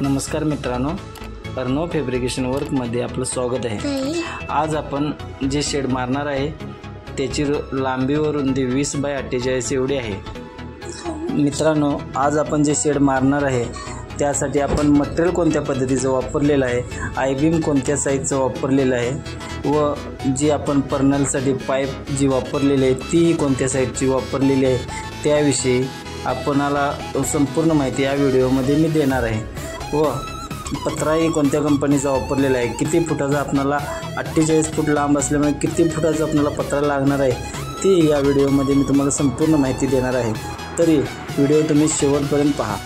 नमस्कार मित्रांनो, अर्णव फॅब्रिकेशन वर्कमध्ये आपलं स्वागत आहे। आज आपण जे शेड मारणार आहे त्याची लांबी व रुंदी 20 बाय 48 एवढी आहे। मित्रांनो, आज आपण जे शेड मारणार आहे त्यासाठी आपण मटेरियल कोणत्या पद्धतीचं वापरलेलं आहे, आय बीम कोणत्या साईजचं वापरलेलं आहे व जी आपण पर्नलसाठी पाईप जी वापरलेली आहे ती कोणत्या साईजची वापरलेली आहे त्याविषयी आपणाला संपूर्ण माहिती या व्हिडिओमध्ये मी देणार आहे। व पत्राही कोणत्या कंपनीचा वापरलेला आहे, किती फुटाचा आपल्याला 48 फूट लांब असल्यामुळे किती फुटाचा आपल्याला पत्रा लागणार आहे ती या व्हिडिओमध्ये मी तुम्हाला संपूर्ण माहिती देणार आहे। तरी व्हिडिओ तुम्ही शेवटपर्यंत पहा।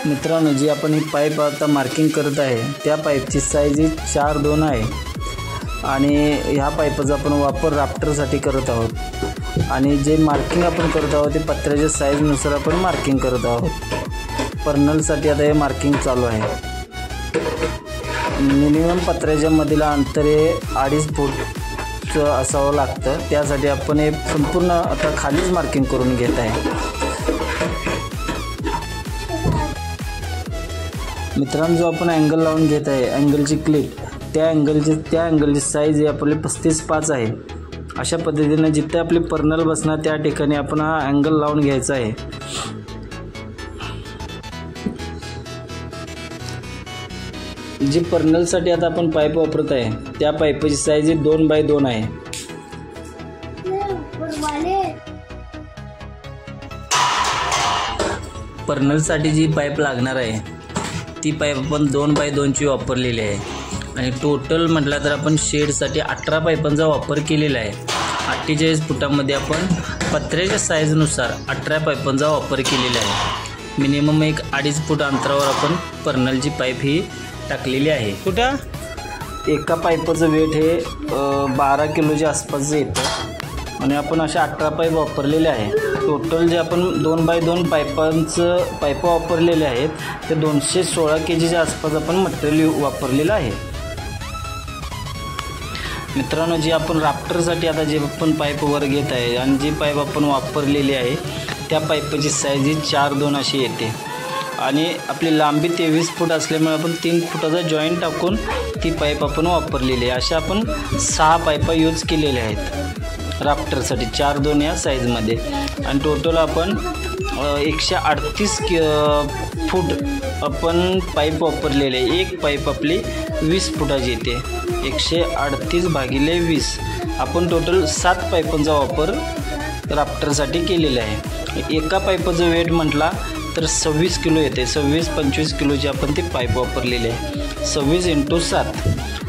मित्रांनो, जी आपण ही पाईप आता मार्किंग करत आहे त्या पाईपची साईज 4-2 आहे आणि ह्या पाईपचा आपण वापर राफ्टरसाठी करत आहोत आणि जे मार्किंग आपण करत आहोत ते पत्र्याच्या साईजनुसार आपण मार्किंग करत आहोत। पर्नलसाठी आता हे मार्किंग चालू आहे। मिनिमम पत्र्याच्या मधील अंतर हे 2.5 फूटचं असावं लागतं, त्यासाठी आपण हे संपूर्ण आता खालीच मार्किंग करून घेत आहे। मित्रांनो, जो आपण अँगल लावून घेत आहे अँगलची क्लिप, त्या अँगलची साईज ही आपली 35.5 आहे। अशा पद्धतीने जिथे आपली पर्नल बसणार त्या ठिकाणी आपण हा अँगल लावून घ्यायचा आहे। जी पर्नलसाठी आता आपण पाईप वापरत आहे त्या पाईपची साईज 2 बाय 2 आहे। पर्नलसाठी जी पाईप लागणार आहे ती पाईप आपण 2 बाय 2 ची वापरलेली आहे आणि टोटल म्हटलं तर आपण शेडसाठी 18 पाईपांचा वापर केलेला आहे। 48 फुटामध्ये आपण पत्र्याच्या साईजनुसार 18 पाईपांचा वापर केलेला आहे। मिनिमम 1-2.5 फूट अंतरावर आपण पर्नलची पाईप ही टाकलेली आहे। कुठं एका पाईपाचं वेट हे 12 किलोच्या आसपास येतं आणि आपण अशा 18 पाईप वापरलेले आहे। टोटल जे आपण 2 बाय 2 पाईप वापरलेले आहेत ते 216 kgच्या आसपास आपण मटेरियल वापरलेलं आहे। मित्रांनो, जी आपण राफ्टरसाठी आता जे आपण पाईप वर घेत आहे आणि जी पाईप आपण वापरलेली आहे त्या पाईपची साईज 4-2 अशी येते आणि आपली लांबी 23 फूट असल्यामुळे आपण 3 फुटाचा जॉईंट टाकून ती पाईप आपण वापरलेली आहे। अशा आपण 6 पाईपा यूज केलेल्या आहेत राफ्टरसाठी 4-2 या साईजमध्ये आणि टोटल आपण 138 फूट आपण पाईप वापरलेले आहे। एक पाईप आपली 20 फुटाची येते। 138 भागिले 20 आपण टोटल 7 पाईपांचा वापर राफ्टरसाठी केलेला आहे। एका पाईपाचं वेट म्हटला तर 26 किलो येते। 26-25 किलोची आपण ती पाईप वापरलेली आहे। 26 × 7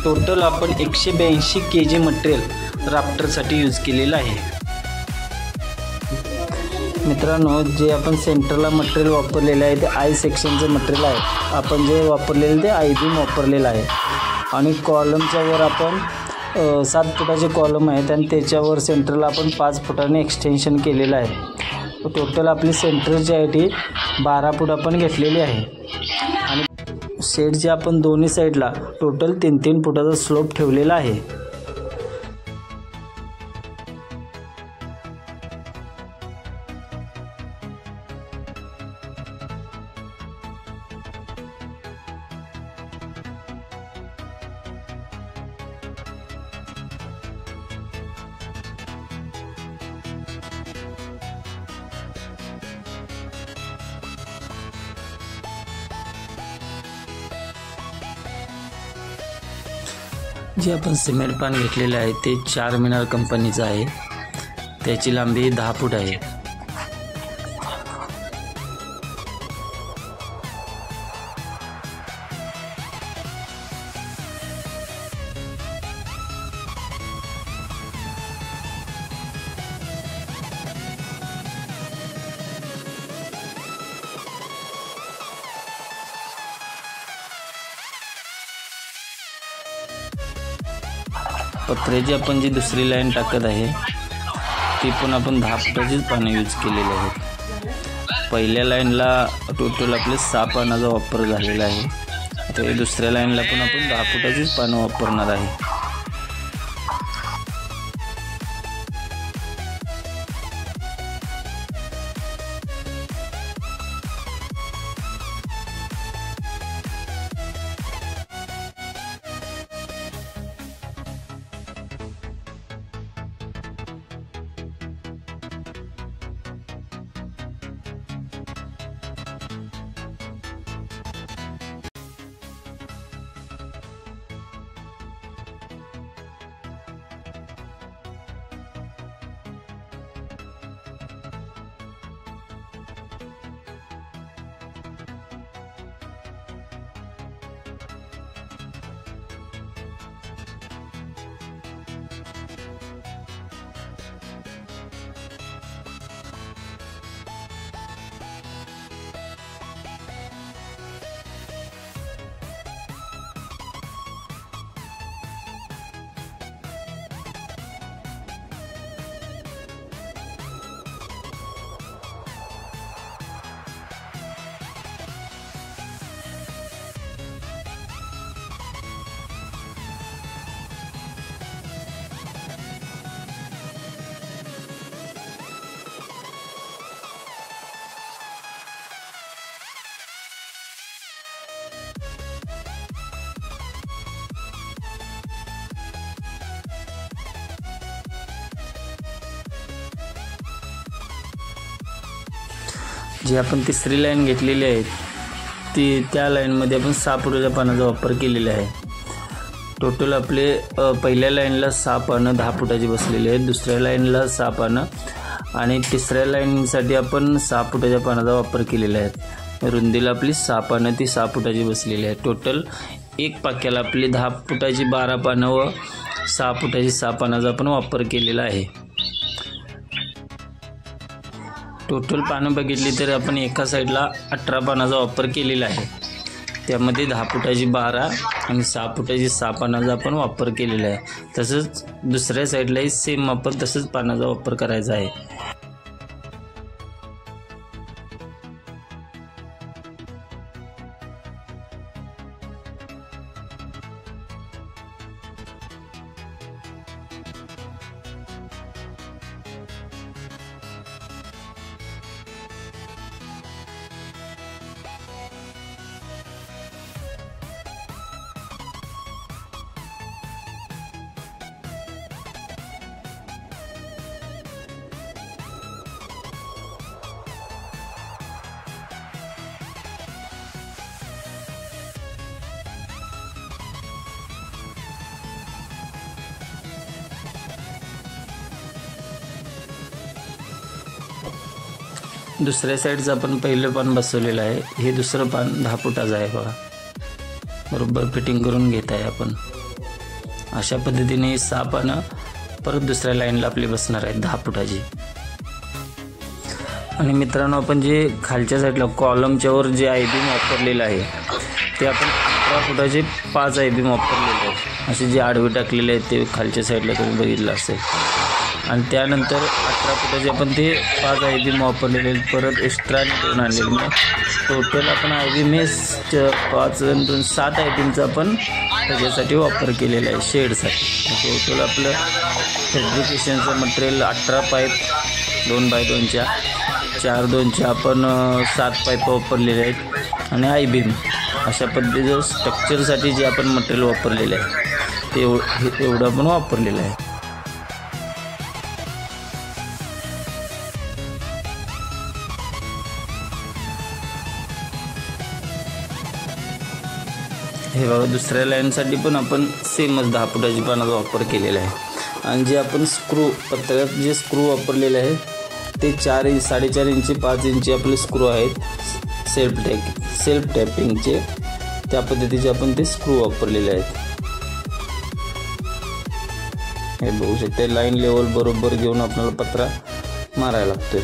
टोटल आपण 182 kg मटेरियल राफ्टरसाठी यूज केलेलं आहे। मित्रांनो, जे आपण सेंटरला मटेरियल वापरलेलं आहे ते आय सेक्शनचं मटेरियल आहे। आपण जे वापरलेलं ते आय बीम वापरलेलं आहे आणि कॉलमच्या वर आपण 7 फुटाचे कॉलम आहेत आणि त्याच्यावर सेंटरला आपण 5 फुटाने एक्सटेन्शन केलेलं आहे। टोटल आपली सेंटरची हाईट 12 फूट आपण घेतलेली आहे आणि शेडच्या आपण दोन्ही साईडला टोटल 3-3 फुटाचा स्लोप ठेवलेला आहे। जे आपण सिमेंट पान घेतलेलं आहे ते 4 मीनार कंपनीचं आहे। त्याची लांबी 10 फूट आहे। पत्र्याची आपण जी दुसरी लाईन टाकत आहे ती पण आपण 10 फुटाचीच पानं यूज केलेली आहेत। पहिल्या लाईनला टोटल आपले 6 पानाचा वापर झालेला आहे आता दुसऱ्या लाईनला पण आपण 10 फुटाचीच पानं वापरणार आहे. जी आपण तिसरी लाईन घेतलेली आहे त्या लाईनमध्ये आपण 6 फुटाच्या पानाचा वापर केलेला आहे. टोटल आपले पहिल्या लाईनला 6 पानं 10 फुटाची बसलेली आहेत, दुसऱ्या लाईनला 6 पानं आणि तिसऱ्या लाईनसाठी आपण 6 फुटाच्या पानाचा वापर केलेला आहे. रुंदीला आपली 6 पानं ती 6 फुटाची बसलेली आहे. टोटल एक पाक्याला आपली 10 फुटाची 12 पानं व 6 फुटाची 6 पानाचा आपण वापर केलेला आहे. टोटल पानं बघितली तर आपण एका साईडला 18 पानाचा वापर केलेला आहे. त्यामध्ये 10 फुटाची 12 आणि 6 फुटाची 6 पानाचा आपण वापर केलेला आहे. तसंच दुसऱ्या साईडलाही सेम आपण तसंच पानाचा वापर करायचा आहे. दुसऱ्या साईडचं आपण पहिलं पान बसवलेलं आहे. हे दुसरं पान 10 फुटाचं आहे बघा. बरोबर फिटिंग करून घेत आहे आपण. अशा पद्धतीने 6 पानं परत दुसऱ्या लाईनला आपली बसणार आहेत 10 फुटाची. आणि मित्रांनो, आपण जे खालच्या साईडला कॉलमच्या वर जे आय बीम वापरलेलं आहे ते आपण 18 फुटाचे 5 आय बीम वापरलेले आहेत. असे जे आडवे टाकलेले आहेत ते खालच्या साईडला तुम्ही बघितलं असेल. आणि त्यानंतर 18 फुटाचे आपण ते 5 आय बीम वापरलेले आहेत. परत एक्स्ट्रा करून आणलेले. मग टोटल आपण आय बीम 5 आणि 2 7 आय बीमचा आपण त्याच्यासाठी वापर केलेला आहे शेडसाठी. टोटल आपलं फॅब्रिकेशनचं मटेरियल 18 पाईप 2x2च्या 4x2च्या आपण 7 पाईप वापरलेले आहेत. आणि आय बीम अशा पद्धतीचं स्ट्रक्चरसाठी जे आपण मटेरियल वापरलेलं आहे ते एवढं आपण वापरलेलं आहे. हे बघा, दुसऱ्या लाईनसाठी पण आपण सेमच 10 फुटाची पानाचा वापर केलेला आहे. आणि जे आपण पत्र्यात जे स्क्रू वापरलेले आहे ते 4 इंच 4.5 इंची 5 इंची आपले स्क्रू आहेत सेल्फ टॅपिंगचे. त्या पद्धतीचे आपण ते स्क्रू वापरलेले आहेत. हे बघू शकता, लाईन लेवल बरोबर घेऊन आपल्याला पत्रा मारायला लागतोय.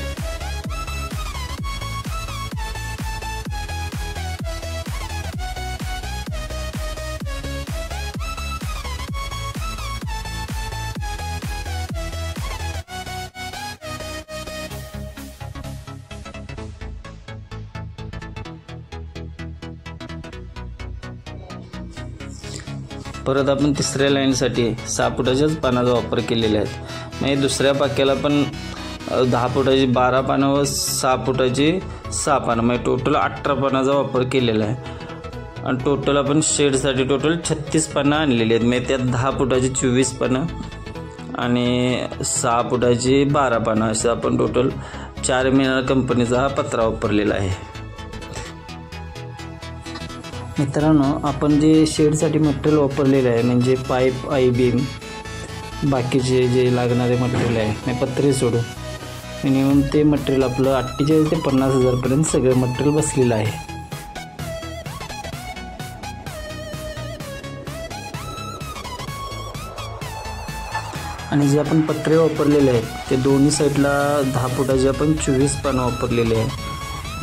परत आपण तिसऱ्या लाईनसाठी 6 फुटाच्याच पानाचा वापर केलेला आहे. म्हणजे दुसऱ्या पाक्याला पण 10 फुटाची 12 पानं व 6 फुटाची 6 पानं, म्हणजे टोटल 18 पानाचा वापर केलेला आहे. आणि टोटल आपण शेडसाठी टोटल 36 पानं आणलेली आहेत. म्हणजे त्यात 10 फुटाची 24 पानं आणि 6 फुटाची 12 पानं असं आपण टोटल 4 मिनार कंपनीचा हा पत्रा वापरलेला आहे. मित्रांनो, आपण जे शेडसाठी मटेरियल वापरलेलं आहे म्हणजे पाईप, आय बीम, बाकीचे जे लागणारे मटेरियल आहे मी पत्रे सोडून मिनिमम ते मटेरियल आपलं 48 ते 50 हजारपर्यंत सगळं मटेरियल बसलेलं आहे. आणि जे आपण पत्रे वापरलेले आहेत ते दोन्ही साईडला 10 फुटाचे आपण 24 पानं वापरलेले आहे.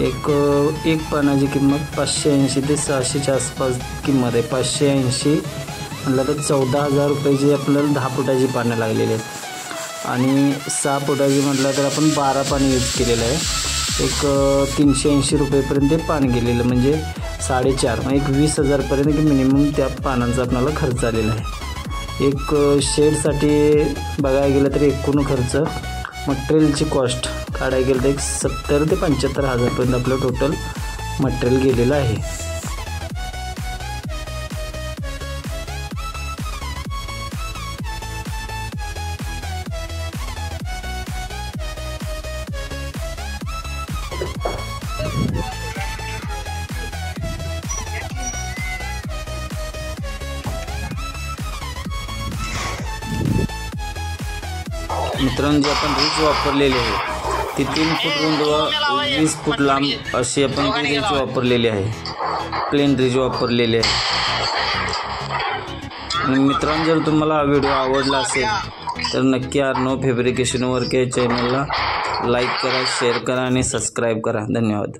एक पानाची किंमत 580 ते 600च्या आसपास किंमत आहे. 580 म्हटलं तर 14,000 रुपयाची आपल्याला 10 फुटाची पानं लागलेली आहेत. आणि 6 फुटाची म्हटलं तर आपण 12 पानं यूज केलेलं आहे. 380 रुपयेपर्यंत ते पान गेलेलं म्हणजे 4.5 म्हणजे 20,000पर्यंत मिनिमम त्या पानांचा आपल्याला खर्च आलेला आहे. एक शेडसाठी बघायला गेलं तर एकूण खर्च मटेरियलची कॉस्ट काढायला गेलं तर 70 ते 75 हजारपर्यंत आपलं टोटल मटेरियल गेलेलं आहे. मित्रांनो, जे आपण रिच वापरलेली आहे ती 3 फूट रुंद व 20 फूट लांब अशी आपण ती रिच वापरलेली आहे. प्लेन रिच वापरलेली आहे. आणि मित्रांनो, जर तुम्हाला हा व्हिडिओ आवडला असेल तर नक्की अर्णव फॅब्रिकेशन वर्क या चॅनलला लाईक करा, शेअर करा आणि सबस्क्राईब करा. धन्यवाद.